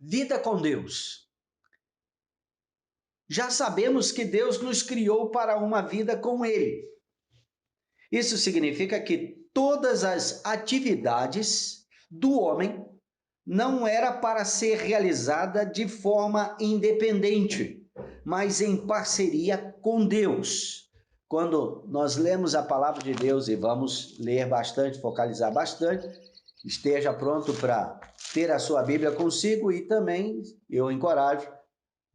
vida com Deus. Já sabemos que Deus nos criou para uma vida com Ele. Isso significa que todas as atividades do homem não era para ser realizada de forma independente, mas em parceria com Deus. Quando nós lemos a palavra de Deus e vamos ler bastante, focalizar bastante, esteja pronto para ter a sua Bíblia consigo e também eu encorajo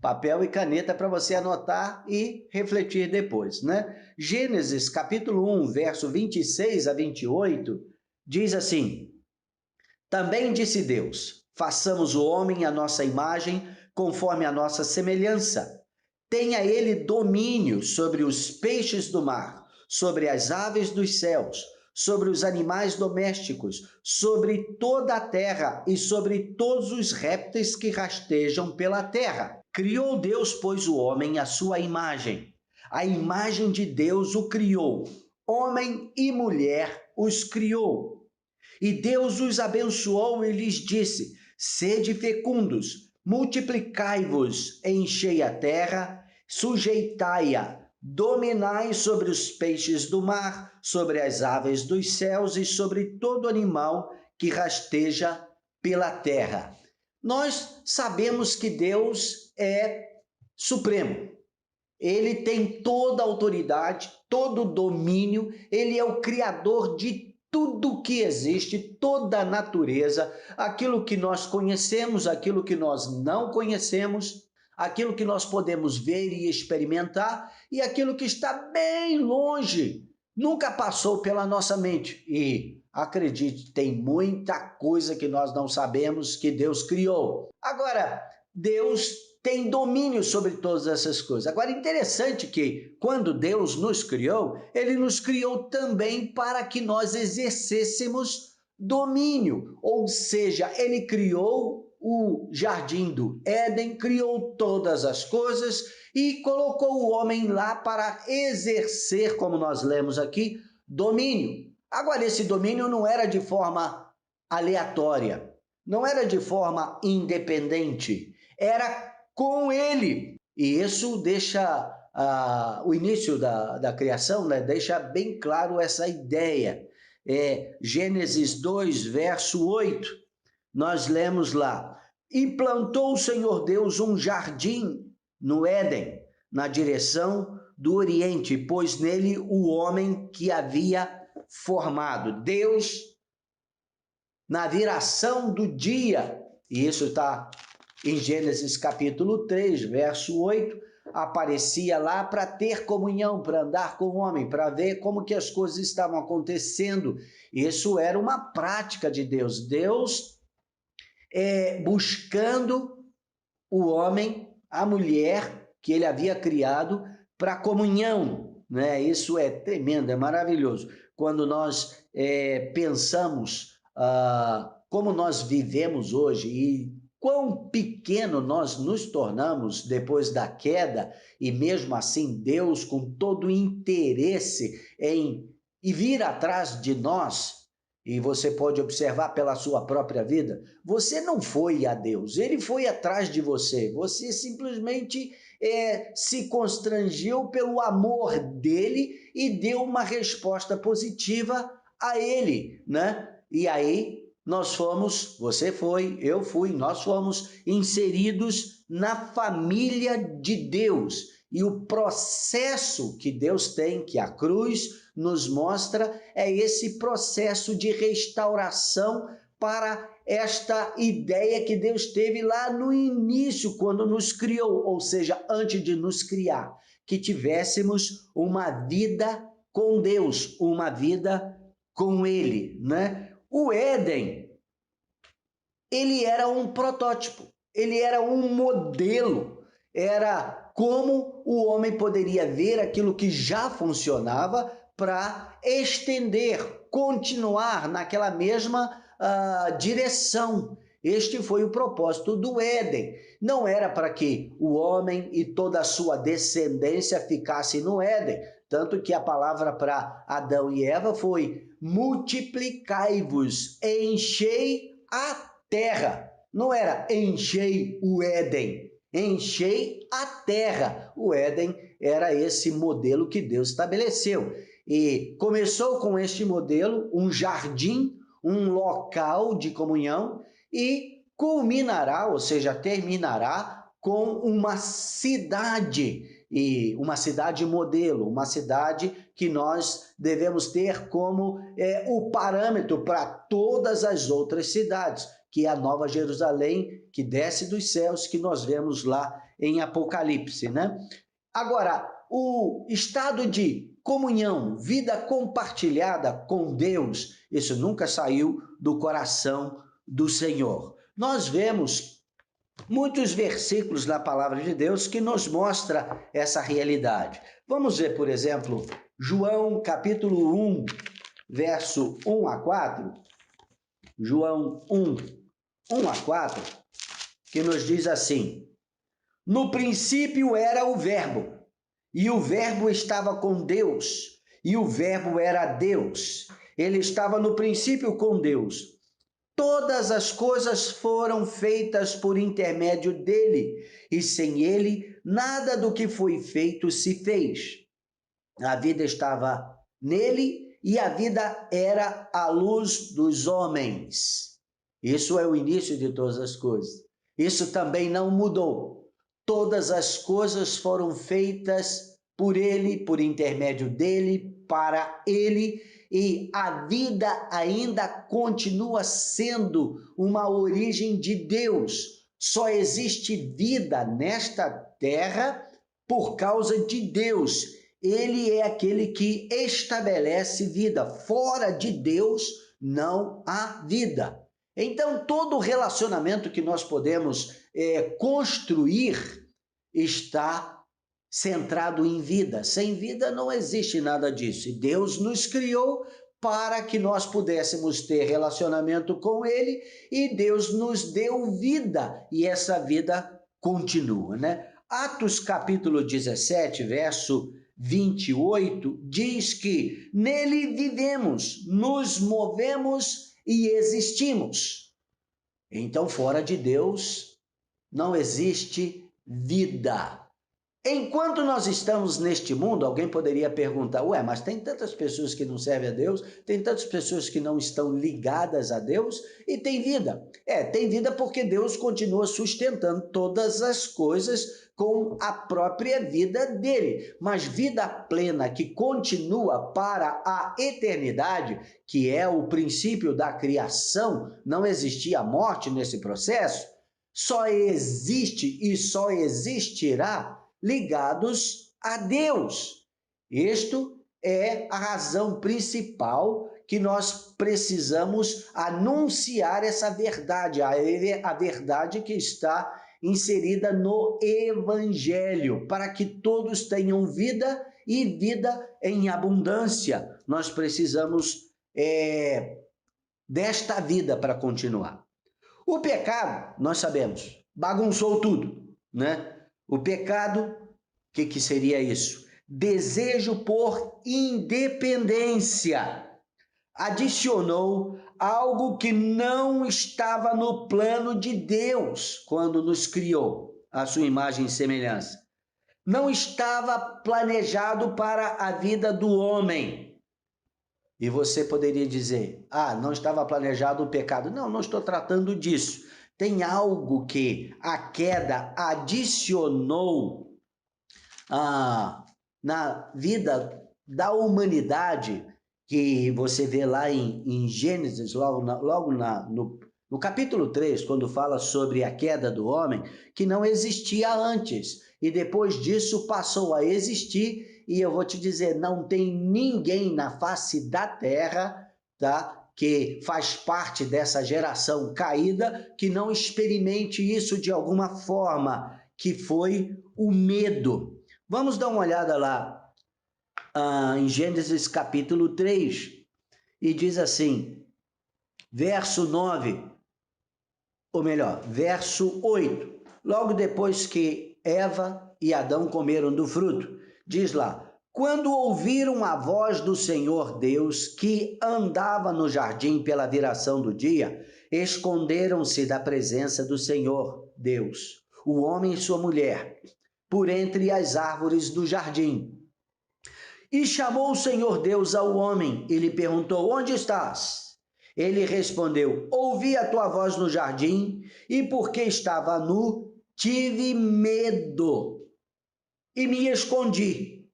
papel e caneta para você anotar e refletir depois, né? Gênesis capítulo 1, verso 26 a 28, diz assim: Também disse Deus, façamos o homem à nossa imagem, conforme a nossa semelhança. Tenha ele domínio sobre os peixes do mar, sobre as aves dos céus, sobre os animais domésticos, sobre toda a terra e sobre todos os répteis que rastejam pela terra. Criou Deus, pois, o homem à sua imagem. A imagem de Deus o criou. Homem e mulher os criou. E Deus os abençoou e lhes disse: Sede fecundos, multiplicai-vos, enchei a terra, sujeitai-a, dominai sobre os peixes do mar, sobre as aves dos céus e sobre todo animal que rasteja pela terra. Nós sabemos que Deus é supremo. Ele tem toda a autoridade, todo o domínio, ele é o criador de tudo que existe, toda a natureza, aquilo que nós conhecemos, aquilo que nós não conhecemos, aquilo que nós podemos ver e experimentar e aquilo que está bem longe, nunca passou pela nossa mente. E acredite, tem muita coisa que nós não sabemos que Deus criou. Agora, Deus tem domínio sobre todas essas coisas. Agora, interessante que quando Deus nos criou, Ele nos criou também para que nós exercêssemos domínio. Ou seja, Ele criou o jardim do Éden, criou todas as coisas e colocou o homem lá para exercer, como nós lemos aqui, domínio. Agora, esse domínio não era de forma aleatória, não era de forma independente, era com ele. E isso deixa o início da criação, né? Deixa bem claro essa ideia. Gênesis 2, verso 8, nós lemos lá: E plantou o Senhor Deus um jardim no Éden, na direção do Oriente, pôs nele o homem que havia formado. Deus, na viração do dia, e isso está em Gênesis capítulo 3, verso 8, aparecia lá para ter comunhão, para andar com o homem, para ver como que as coisas estavam acontecendo. Isso era uma prática de Deus. Deus buscando o homem, a mulher que ele havia criado para comunhão, né? Isso é tremendo, é maravilhoso. Quando nós pensamos como nós vivemos hoje e quão pequeno nós nos tornamos depois da queda, e mesmo assim Deus, com todo o interesse em vir atrás de nós, e você pode observar pela sua própria vida, você não foi a Deus, Ele foi atrás de você, você simplesmente se constrangiu pelo amor dEle e deu uma resposta positiva a Ele, né? E aí nós fomos, você foi, eu fui, nós fomos inseridos na família de Deus. E o processo que Deus tem, que a cruz nos mostra, é esse processo de restauração para esta ideia que Deus teve lá no início, quando nos criou, ou seja, antes de nos criar, que tivéssemos uma vida com Deus, uma vida com Ele, né? O Éden, ele era um protótipo, ele era um modelo, era como o homem poderia ver aquilo que já funcionava para estender, continuar naquela mesma direção. Este foi o propósito do Éden. Não era para que o homem e toda a sua descendência ficassem no Éden, tanto que a palavra para Adão e Eva foi: multiplicai-vos, enchei a terra. não era enchei o Éden, enchei a terra. O Éden era esse modelo que Deus estabeleceu. E começou com este modelo, um jardim, um local de comunhão, e culminará, ou seja, terminará com uma cidade, e uma cidade modelo, uma cidade que nós devemos ter como o parâmetro para todas as outras cidades, que é a Nova Jerusalém, que desce dos céus, que nós vemos lá em Apocalipse, né? Agora, o estado de comunhão, vida compartilhada com Deus, isso nunca saiu do coração do Senhor. Nós vemos muitos versículos na palavra de Deus que nos mostra essa realidade. Vamos ver, por exemplo, João capítulo 1, verso 1 a 4. João 1, 1 a 4, que nos diz assim: no princípio era o Verbo, e o Verbo estava com Deus, e o Verbo era Deus. Ele estava no princípio com Deus. Todas as coisas foram feitas por intermédio dele, e sem ele, nada do que foi feito se fez. A vida estava nele, e a vida era a luz dos homens. Isso é o início de todas as coisas. Isso também não mudou. Todas as coisas foram feitas por ele, por intermédio dele, para ele, e a vida ainda continua sendo uma origem de Deus. Só existe vida nesta terra por causa de Deus. Ele é aquele que estabelece vida. Fora de Deus não há vida. Então, todo relacionamento que nós podemos construir está centrado em vida. Sem vida não existe nada disso. E Deus nos criou para que nós pudéssemos ter relacionamento com Ele, e Deus nos deu vida, e essa vida continua, né? Atos capítulo 17, verso 28, diz que nele vivemos, nos movemos e existimos. Então, fora de Deus, não existe vida. Enquanto nós estamos neste mundo, alguém poderia perguntar, ué, mas tem tantas pessoas que não servem a Deus, tem tantas pessoas que não estão ligadas a Deus e tem vida. Tem vida porque Deus continua sustentando todas as coisas com a própria vida dele. Mas vida plena que continua para a eternidade, que é o princípio da criação, não existia morte nesse processo, só existe e só existirá ligados a Deus. Isto é a razão principal que nós precisamos anunciar essa verdade, a verdade que está inserida no Evangelho, para que todos tenham vida e vida em abundância. Nós precisamos desta vida para continuar. O pecado, nós sabemos, bagunçou tudo, né? O pecado, o que seria isso? Desejo por independência. Adicionou algo que não estava no plano de Deus quando nos criou, a sua imagem e semelhança. Não estava planejado para a vida do homem. E você poderia dizer, não estava planejado o pecado. Não, não estou tratando disso. Tem algo que a queda adicionou na vida da humanidade, que você vê lá em Gênesis, logo no capítulo 3, quando fala sobre a queda do homem, que não existia antes, e depois disso passou a existir, e eu vou te dizer, não tem ninguém na face da terra, tá? Que faz parte dessa geração caída, que não experimente isso de alguma forma, que foi o medo. Vamos dar uma olhada lá em Gênesis capítulo 3, e diz assim, verso 9, ou melhor, verso 8, logo depois que Eva e Adão comeram do fruto, diz lá, quando ouviram a voz do Senhor Deus que andava no jardim pela viração do dia, esconderam-se da presença do Senhor Deus, o homem e sua mulher, por entre as árvores do jardim. E chamou o Senhor Deus ao homem e lhe perguntou: onde estás? Ele respondeu: ouvi a tua voz no jardim, e porque estava nu, tive medo e me escondi.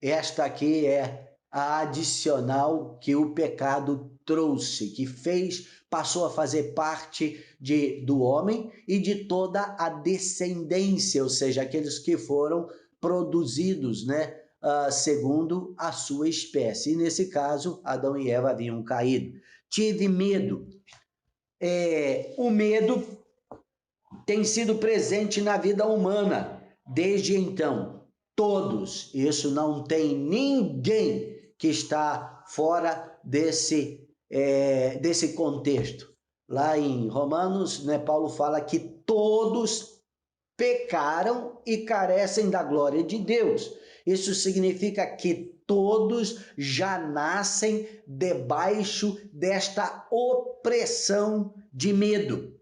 Esta aqui é a adicional que o pecado trouxe, que passou a fazer parte do homem e de toda a descendência, ou seja, aqueles que foram produzidos, né, segundo a sua espécie. E nesse caso, Adão e Eva haviam caído. Tive medo. O medo tem sido presente na vida humana desde então. Todos, isso não tem ninguém que está fora desse contexto. Lá em Romanos, né, Paulo fala que todos pecaram e carecem da glória de Deus. Isso significa que todos já nascem debaixo desta opressão de medo.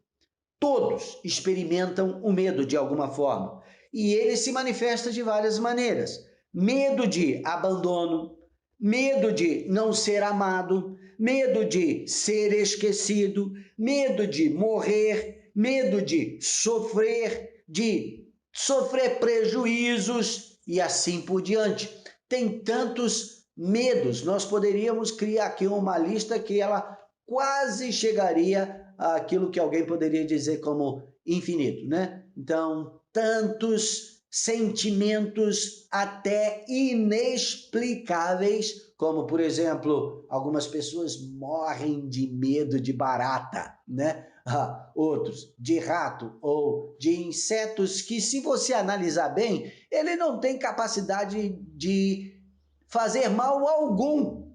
Todos experimentam o medo de alguma forma. E ele se manifesta de várias maneiras. Medo de abandono, medo de não ser amado, medo de ser esquecido, medo de morrer, medo de sofrer prejuízos e assim por diante. Tem tantos medos. Nós poderíamos criar aqui uma lista que ela quase chegaria àquilo que alguém poderia dizer como infinito, né? Então, tantos sentimentos até inexplicáveis, como, por exemplo, algumas pessoas morrem de medo de barata, né? Outros de rato ou de insetos que, se você analisar bem, ele não tem capacidade de fazer mal algum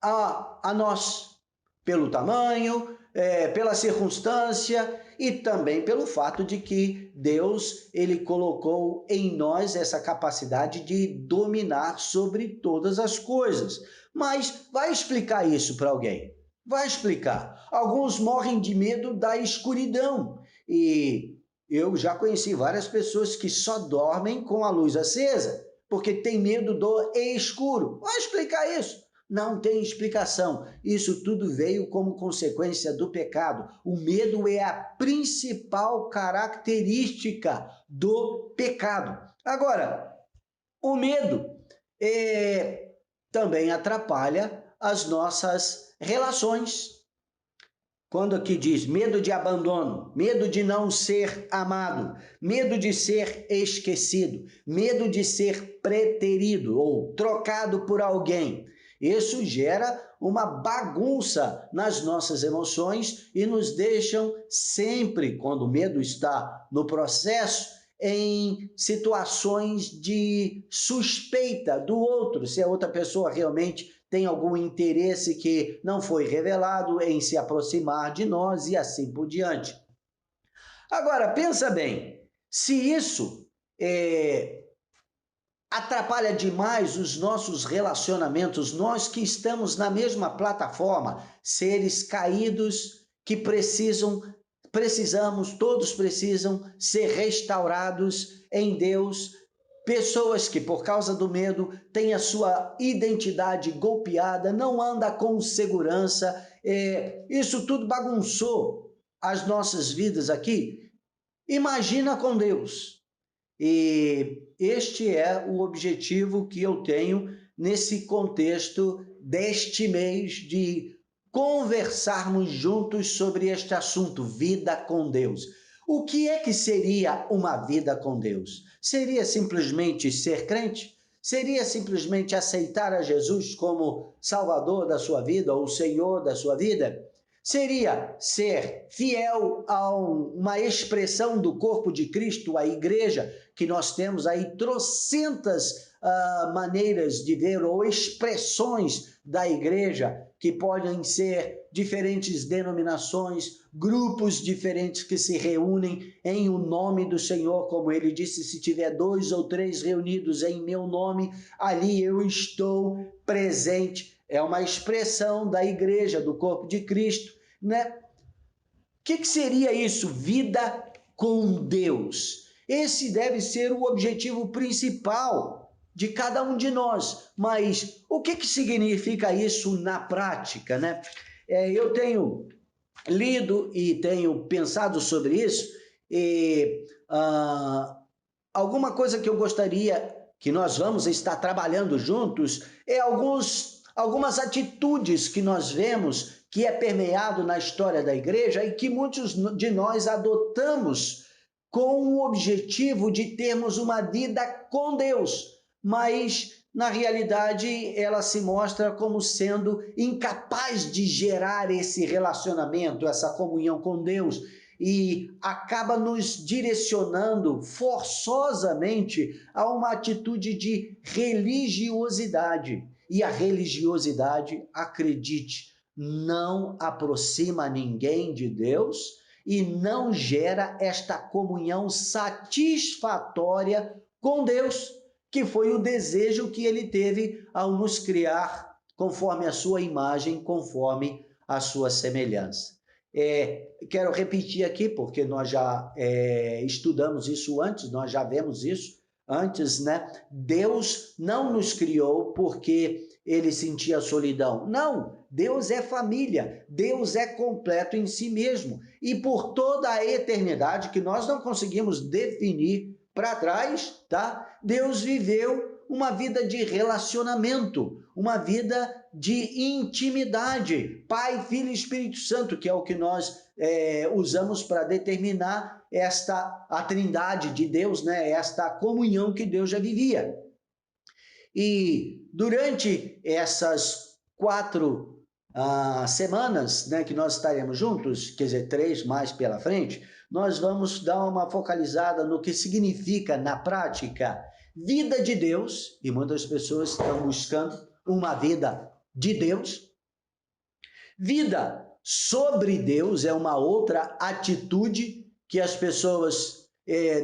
a nós, pelo tamanho, pela circunstância e também pelo fato de que Deus ele colocou em nós essa capacidade de dominar sobre todas as coisas. Mas vai explicar isso para alguém? Vai explicar. Alguns morrem de medo da escuridão e eu já conheci várias pessoas que só dormem com a luz acesa porque tem medo do escuro. Vai explicar isso. Não tem explicação. Isso tudo veio como consequência do pecado. O medo é a principal característica do pecado. Agora, o medo também atrapalha as nossas relações. Quando aqui diz medo de abandono, medo de não ser amado, medo de ser esquecido, medo de ser preterido ou trocado por alguém, isso gera uma bagunça nas nossas emoções e nos deixam sempre, quando o medo está no processo, em situações de suspeita do outro, se a outra pessoa realmente tem algum interesse que não foi revelado em se aproximar de nós e assim por diante. Agora, pensa bem, se isso atrapalha demais os nossos relacionamentos, nós que estamos na mesma plataforma, seres caídos que todos precisam ser restaurados em Deus, pessoas que por causa do medo têm a sua identidade golpeada, não anda com segurança, isso tudo bagunçou as nossas vidas aqui. Imagina com Deus. E este é o objetivo que eu tenho nesse contexto deste mês de conversarmos juntos sobre este assunto, vida com Deus. O que é que seria uma vida com Deus? Seria simplesmente ser crente? Seria simplesmente aceitar a Jesus como Salvador da sua vida ou Senhor da sua vida? Seria ser fiel a uma expressão do corpo de Cristo, a igreja, que nós temos aí trocentas maneiras de ver ou expressões da igreja, que podem ser diferentes denominações, grupos diferentes que se reúnem em o nome do Senhor, como ele disse, se tiver 2 ou 3 reunidos em meu nome, ali eu estou presente. É uma expressão da igreja, do corpo de Cristo. né? O que seria isso? Vida com Deus. Esse deve ser o objetivo principal de cada um de nós. Mas o que significa isso na prática, né? Eu tenho lido e tenho pensado sobre isso, e alguma coisa que eu gostaria que nós vamos estar trabalhando juntos é algumas atitudes que nós vemos que é permeado na história da igreja e que muitos de nós adotamos com o objetivo de termos uma vida com Deus, mas na realidade ela se mostra como sendo incapaz de gerar esse relacionamento, essa comunhão com Deus, e acaba nos direcionando forçosamente a uma atitude de religiosidade. E a religiosidade, acredite, não aproxima ninguém de Deus e não gera esta comunhão satisfatória com Deus, que foi o desejo que ele teve ao nos criar conforme a sua imagem, conforme a sua semelhança. Quero repetir aqui, porque nós já estudamos isso antes, nós já vemos isso antes, né? Deus não nos criou porque ele sentia solidão. Não, Deus é família, Deus é completo em si mesmo. E por toda a eternidade, que nós não conseguimos definir para trás, tá? Deus viveu uma vida de relacionamento, uma vida de intimidade. Pai, Filho e Espírito Santo, que é o que nós usamos para determinar a trindade de Deus, né? Esta comunhão que Deus já vivia. E durante essas 4 semanas, né, que nós estaremos juntos, quer dizer, 3 mais pela frente, nós vamos dar uma focalizada no que significa, na prática, vida de Deus, e muitas pessoas estão buscando uma vida de Deus. Vida sobre Deus é uma outra atitude que as pessoas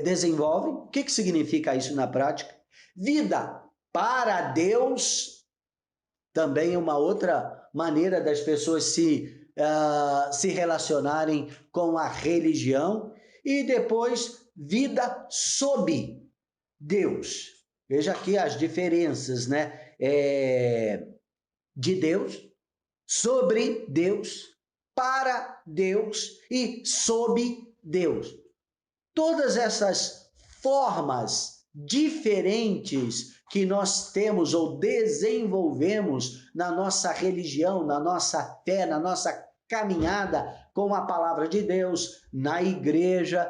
desenvolvem. O que significa isso na prática? Vida para Deus também é uma outra maneira das pessoas se relacionarem com a religião. E depois, vida sob Deus. Veja aqui as diferenças, né? De Deus, sobre Deus, para Deus e sob Deus. Todas essas formas diferentes que nós temos ou desenvolvemos na nossa religião, na nossa fé, na nossa caminhada com a palavra de Deus, na igreja.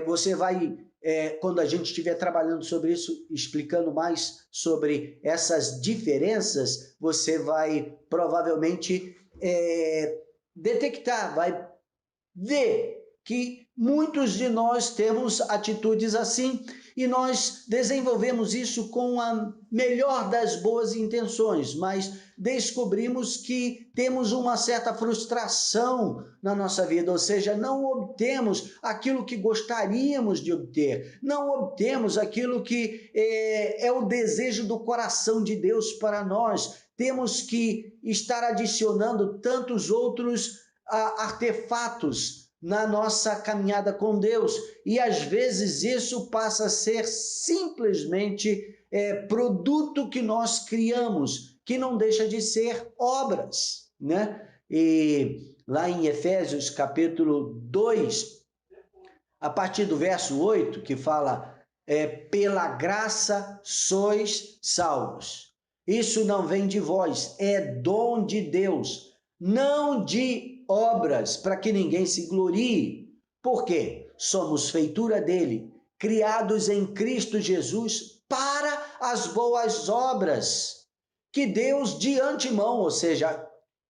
Você vai, quando a gente estiver trabalhando sobre isso, explicando mais sobre essas diferenças, você vai provavelmente detectar, vai ver que muitos de nós temos atitudes assim e nós desenvolvemos isso com a melhor das boas intenções, mas descobrimos que temos uma certa frustração na nossa vida, ou seja, não obtemos aquilo que gostaríamos de obter, não obtemos aquilo que é o desejo do coração de Deus para nós. Temos que estar adicionando tantos outros artefatos na nossa caminhada com Deus, e às vezes isso passa a ser simplesmente produto que nós criamos, que não deixa de ser obras, né? E lá em Efésios capítulo 2, a partir do verso 8, que fala pela graça sois salvos. Isso não vem de vós, é dom de Deus, não de obras, para que ninguém se glorie. Por quê? Somos feitura dele, criados em Cristo Jesus para as boas obras, que Deus de antemão, ou seja,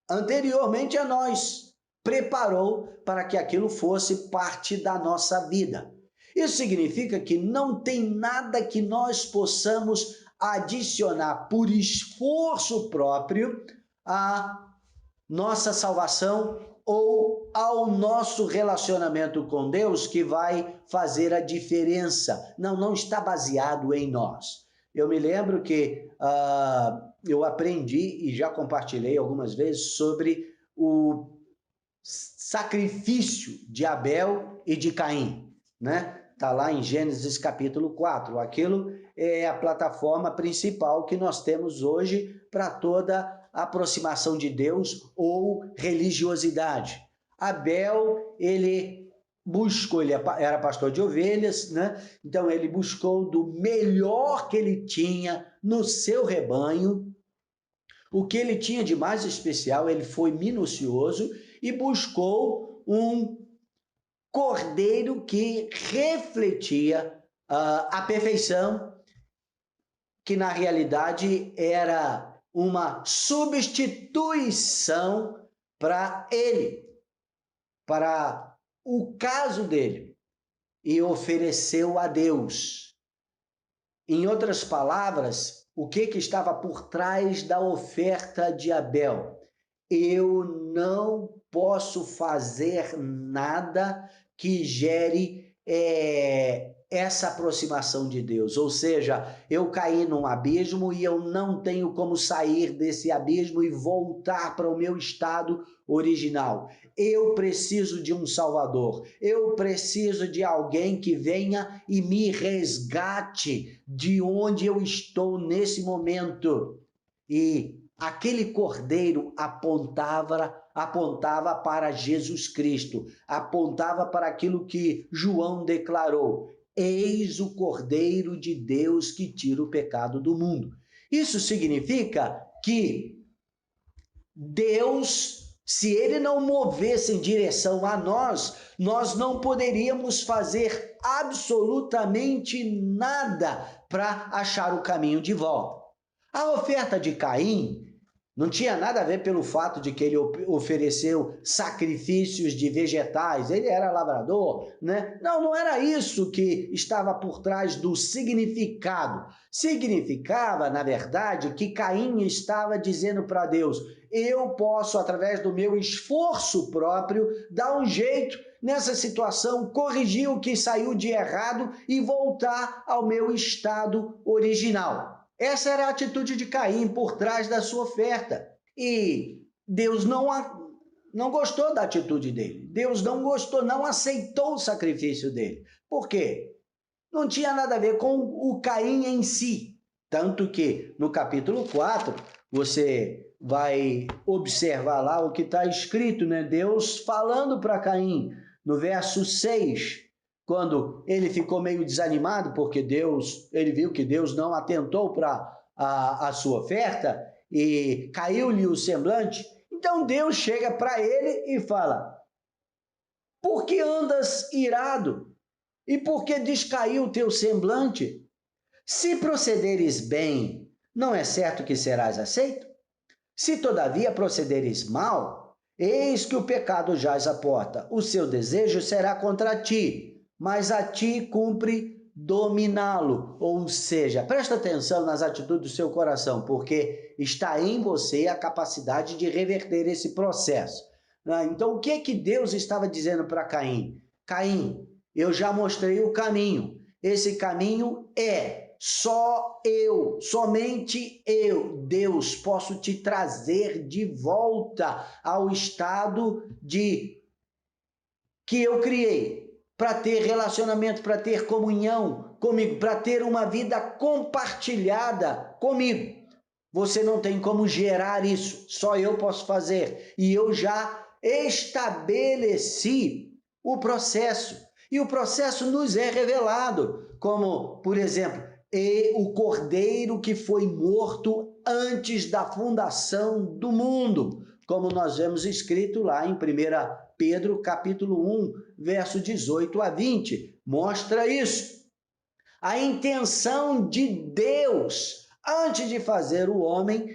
anteriormente a nós, preparou para que aquilo fosse parte da nossa vida. Isso significa que não tem nada que nós possamos adicionar por esforço próprio à nossa salvação ou ao nosso relacionamento com Deus que vai fazer a diferença. Não está baseado em nós. Eu me lembro que eu aprendi e já compartilhei algumas vezes sobre sacrifício de Abel e de Caim, né? Está lá em Gênesis capítulo 4. Aquilo é a plataforma principal que nós temos hoje para toda aproximação de Deus ou religiosidade. Abel, ele buscou, ele era pastor de ovelhas, né? Então ele buscou do melhor que ele tinha no seu rebanho. O que ele tinha de mais especial, ele foi minucioso e buscou um cordeiro que refletia a perfeição, que na realidade era uma substituição para ele, para o caso dele, e ofereceu a Deus. Em outras palavras, o que estava por trás da oferta de Abel? Eu não posso fazer nada que gere essa aproximação de Deus. Ou seja, eu caí num abismo e eu não tenho como sair desse abismo e voltar para o meu estado original. Eu preciso de um Salvador. Eu preciso de alguém que venha e me resgate de onde eu estou nesse momento. E aquele cordeiro apontava para Jesus Cristo, apontava para aquilo que João declarou: eis o Cordeiro de Deus que tira o pecado do mundo. Isso significa que Deus, se ele não movesse em direção a nós, nós não poderíamos fazer absolutamente nada para achar o caminho de volta. A oferta de Caim não tinha nada a ver pelo fato de que ele ofereceu sacrifícios de vegetais, ele era lavrador, né? Não era isso que estava por trás do significado. Significava, na verdade, que Caim estava dizendo para Deus: eu posso, através do meu esforço próprio, dar um jeito nessa situação, corrigir o que saiu de errado e voltar ao meu estado original. Essa era a atitude de Caim por trás da sua oferta. E Deus não gostou da atitude dele. Deus não gostou, não aceitou o sacrifício dele. Por quê? Não tinha nada a ver com o Caim em si. Tanto que no capítulo 4, você vai observar lá o que está escrito, né? Deus falando para Caim, no verso 6, quando ele ficou meio desanimado, porque ele viu que Deus não atentou para a sua oferta e caiu-lhe o semblante. Então Deus chega para ele e fala: por que andas irado? E por que descaiu o teu semblante? Se procederes bem, não é certo que serás aceito? Se todavia procederes mal, eis que o pecado jaz à porta. O seu desejo será contra ti, mas a ti cumpre dominá-lo. Ou seja, presta atenção nas atitudes do seu coração, porque está em você a capacidade de reverter esse processo. Então, o que Deus estava dizendo para Caim? Caim, eu já mostrei o caminho. Esse caminho é só eu, somente eu, Deus, posso te trazer de volta ao estado que eu criei, para ter relacionamento, para ter comunhão comigo, para ter uma vida compartilhada comigo. Você não tem como gerar isso, só eu posso fazer. E eu já estabeleci o processo. E o processo nos é revelado, como, por exemplo, o cordeiro que foi morto antes da fundação do mundo, como nós vemos escrito lá em 1 Pedro, capítulo 1, verso 18 a 20. Mostra isso. A intenção de Deus, antes de fazer o homem,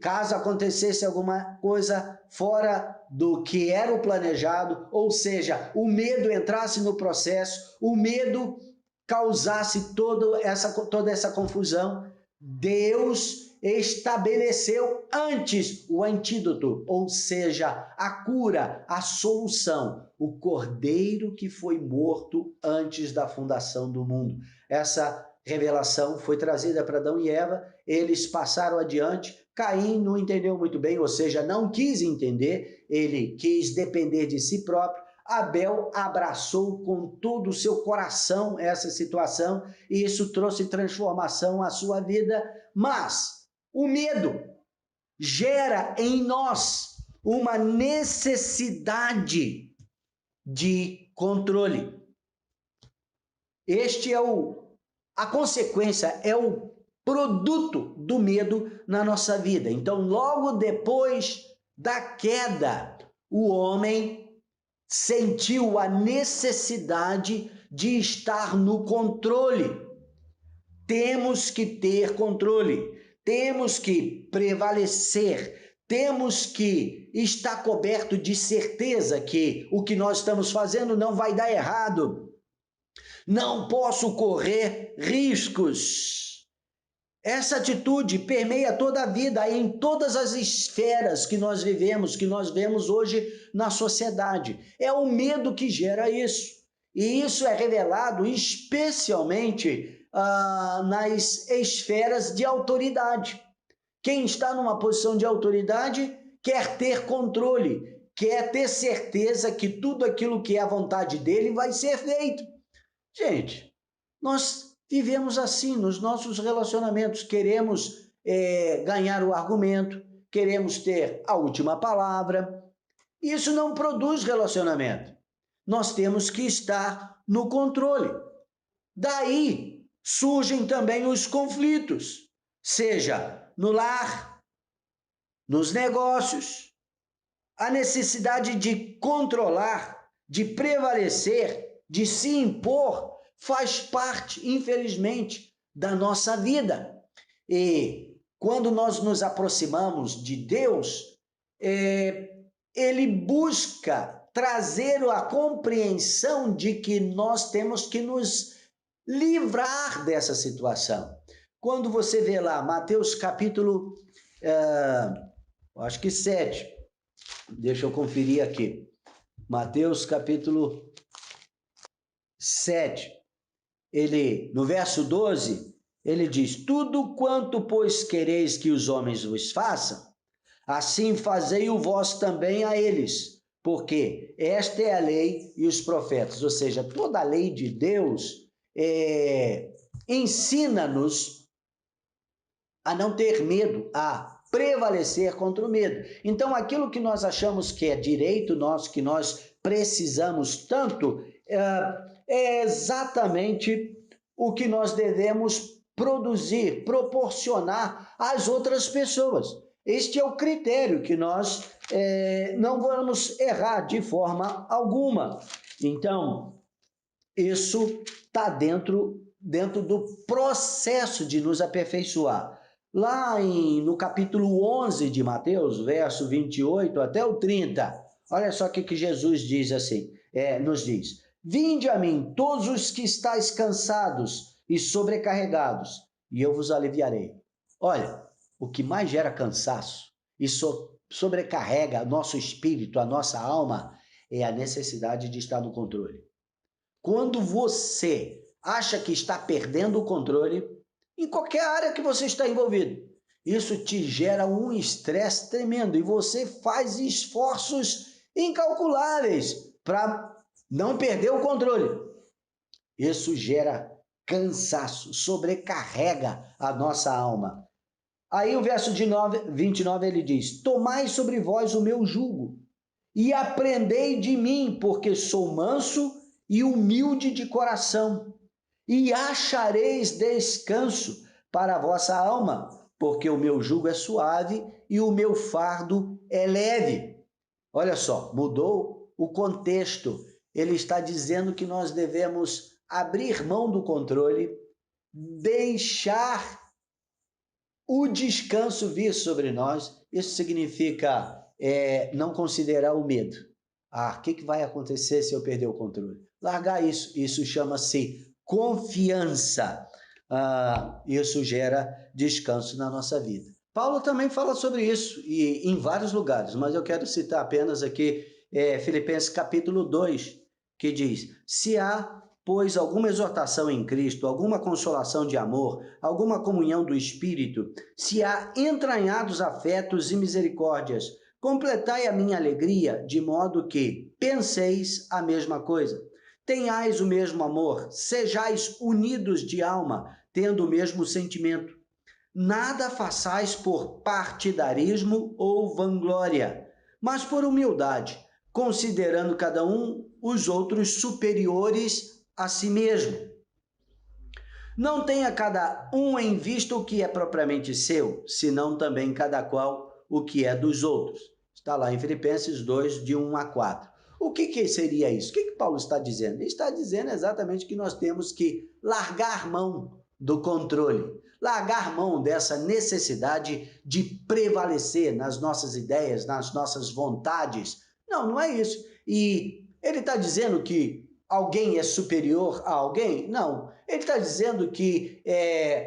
caso acontecesse alguma coisa fora do que era o planejado, ou seja, o medo entrasse no processo, o medo causasse toda essa confusão, Deus estabeleceu antes o antídoto, ou seja, a cura, a solução, o cordeiro que foi morto antes da fundação do mundo. Essa revelação foi trazida para Adão e Eva, eles passaram adiante, Caim não entendeu muito bem, ou seja, não quis entender, ele quis depender de si próprio. Abel abraçou com todo o seu coração essa situação e isso trouxe transformação à sua vida. Mas o medo gera em nós uma necessidade de controle. Este é a consequência, é o produto do medo na nossa vida. Então, logo depois da queda, o homem sentiu a necessidade de estar no controle. Temos que ter controle, temos que prevalecer, temos que estar coberto de certeza que o que nós estamos fazendo não vai dar errado. Não posso correr riscos. Essa atitude permeia toda a vida, em todas as esferas que nós vivemos, que nós vemos hoje na sociedade. É o medo que gera isso. E isso é revelado especialmente nas esferas de autoridade. Quem está numa posição de autoridade quer ter controle, quer ter certeza que tudo aquilo que é a vontade dele vai ser feito. Gente, nós vivemos assim nos nossos relacionamentos, queremos ganhar o argumento, queremos ter a última palavra. Isso não produz relacionamento. Nós temos que estar no controle. Daí surgem também os conflitos, seja no lar, nos negócios, a necessidade de controlar, de prevalecer, de se impor, faz parte, infelizmente, da nossa vida. E quando nós nos aproximamos de Deus, Ele busca trazer a compreensão de que nós temos que nos livrar dessa situação. Quando você vê lá, Mateus capítulo, acho que 7, deixa eu conferir aqui, Mateus capítulo 7, no verso 12, ele diz: tudo quanto, pois, quereis que os homens vos façam, assim fazei-o vós também a eles, porque esta é a lei e os profetas. Ou seja, toda a lei de Deus ensina-nos a não ter medo, a prevalecer contra o medo. Então, aquilo que nós achamos que é direito nosso, que nós precisamos tanto, é exatamente o que nós devemos produzir, proporcionar às outras pessoas. Este é o critério que nós não vamos errar de forma alguma. Então, isso está dentro do processo de nos aperfeiçoar. Lá no capítulo 11 de Mateus, verso 28 até o 30, olha só o que Jesus diz assim, nos diz: vinde a mim todos os que estáis cansados e sobrecarregados, e eu vos aliviarei. Olha, o que mais gera cansaço e sobrecarrega nosso espírito, a nossa alma, é a necessidade de estar no controle. Quando você acha que está perdendo o controle, em qualquer área que você está envolvido, isso te gera um estresse tremendo e você faz esforços incalculáveis para não perder o controle. Isso gera cansaço, sobrecarrega a nossa alma. Aí o verso 29 ele diz: tomai sobre vós o meu jugo e aprendei de mim, porque sou manso e humilde de coração, e achareis descanso para a vossa alma, porque o meu jugo é suave e o meu fardo é leve. Olha só, mudou o contexto. Ele está dizendo que nós devemos abrir mão do controle, deixar o descanso vir sobre nós. Isso significa não considerar o medo. O que vai acontecer se eu perder o controle? Largar isso. Isso chama-se confiança. Isso gera descanso na nossa vida. Paulo também fala sobre isso e em vários lugares, mas eu quero citar apenas aqui Filipenses capítulo 2, que diz: se há, pois, alguma exortação em Cristo, alguma consolação de amor, alguma comunhão do Espírito, se há entranhados afetos e misericórdias, completai a minha alegria, de modo que penseis a mesma coisa. Tenhais o mesmo amor, sejais unidos de alma, tendo o mesmo sentimento. Nada façais por partidarismo ou vanglória, mas por humildade, considerando cada um os outros superiores a si mesmo. Não tenha cada um em vista o que é propriamente seu, senão também cada qual o que é dos outros. Está lá em Filipenses 2, de 1 a 4. O que seria isso? O que Paulo está dizendo? Ele está dizendo exatamente que nós temos que largar mão do controle, largar mão dessa necessidade de prevalecer nas nossas ideias, nas nossas vontades. Não, não é isso. E ele está dizendo que alguém é superior a alguém? Não. Ele está dizendo que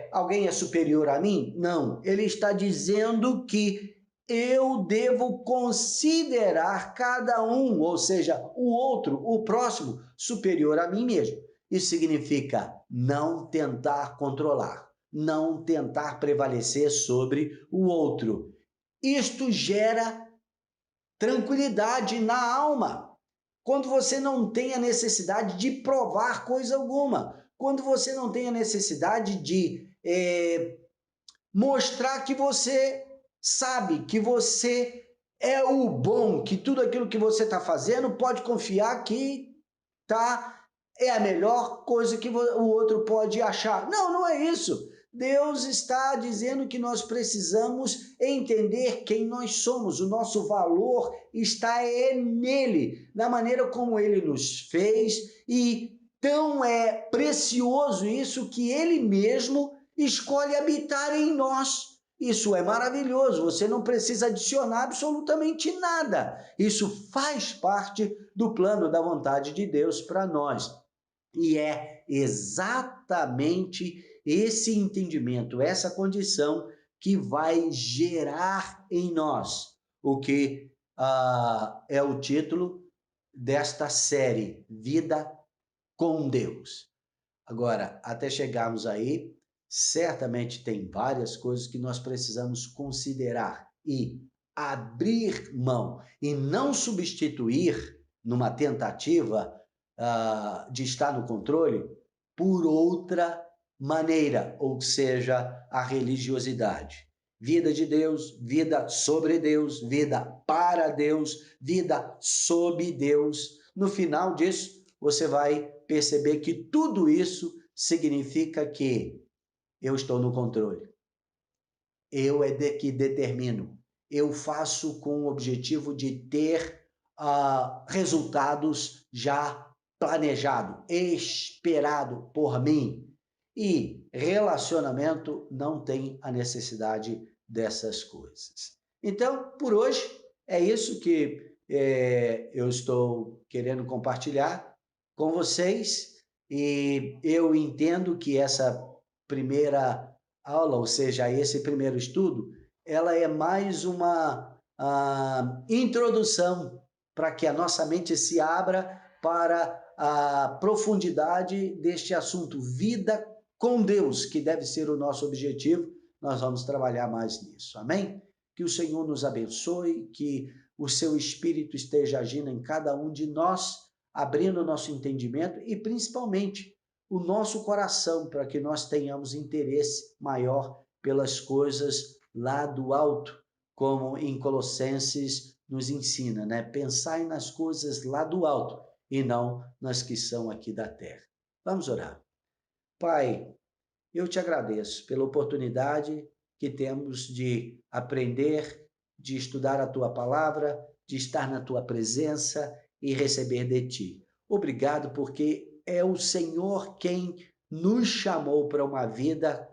alguém é superior a mim? Não. Ele está dizendo que eu devo considerar cada um, ou seja, o outro, o próximo, superior a mim mesmo. Isso significa não tentar controlar, não tentar prevalecer sobre o outro. Isto gera tranquilidade na alma. Quando você não tem a necessidade de provar coisa alguma, quando você não tem a necessidade de mostrar que você sabe, que você é o bom, que tudo aquilo que você está fazendo pode confiar que é a melhor coisa que o outro pode achar. Não, não é isso. Deus está dizendo que nós precisamos entender quem nós somos, o nosso valor está nele, na maneira como ele nos fez, e tão é precioso isso que ele mesmo escolhe habitar em nós. Isso é maravilhoso, você não precisa adicionar absolutamente nada. Isso faz parte do plano da vontade de Deus para nós. E é exatamente esse entendimento, essa condição que vai gerar em nós o que é o título desta série, Vida com Deus. Agora, até chegarmos aí, certamente tem várias coisas que nós precisamos considerar e abrir mão e não substituir numa tentativa de estar no controle por outra maneira, ou seja, a religiosidade. Vida de Deus, vida sobre Deus, vida para Deus, vida sob Deus. No final disso, você vai perceber que tudo isso significa que eu estou no controle. Eu que determino. Eu faço com o objetivo de ter resultados já planejado, esperado por mim. E relacionamento não tem a necessidade dessas coisas. Então, por hoje, é isso que eu estou querendo compartilhar com vocês. E eu entendo que essa primeira aula, ou seja, esse primeiro estudo, ela é mais uma introdução para que a nossa mente se abra para a profundidade deste assunto, vida com Deus, que deve ser o nosso objetivo. Nós vamos trabalhar mais nisso, amém? Que o Senhor nos abençoe, que o seu Espírito esteja agindo em cada um de nós, abrindo o nosso entendimento e principalmente o nosso coração, para que nós tenhamos interesse maior pelas coisas lá do alto, como em Colossenses nos ensina, né? Pensai nas coisas lá do alto e não nas que são aqui da terra. Vamos orar. Pai, eu te agradeço pela oportunidade que temos de aprender, de estudar a tua palavra, de estar na tua presença e receber de ti. Obrigado, porque é o Senhor quem nos chamou para uma vida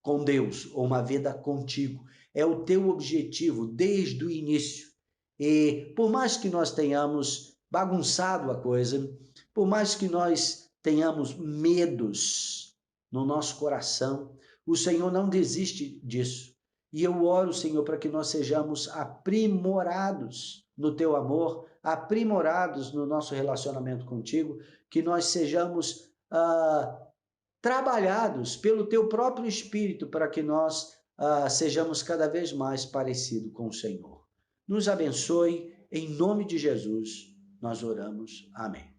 com Deus, ou uma vida contigo. É o teu objetivo desde o início. E por mais que nós tenhamos bagunçado a coisa, por mais que nós tenhamos medos no nosso coração, o Senhor não desiste disso. E eu oro, Senhor, para que nós sejamos aprimorados no teu amor, aprimorados no nosso relacionamento contigo, que nós sejamos trabalhados pelo teu próprio Espírito para que nós sejamos cada vez mais parecidos com o Senhor. Nos abençoe, em nome de Jesus, nós oramos. Amém.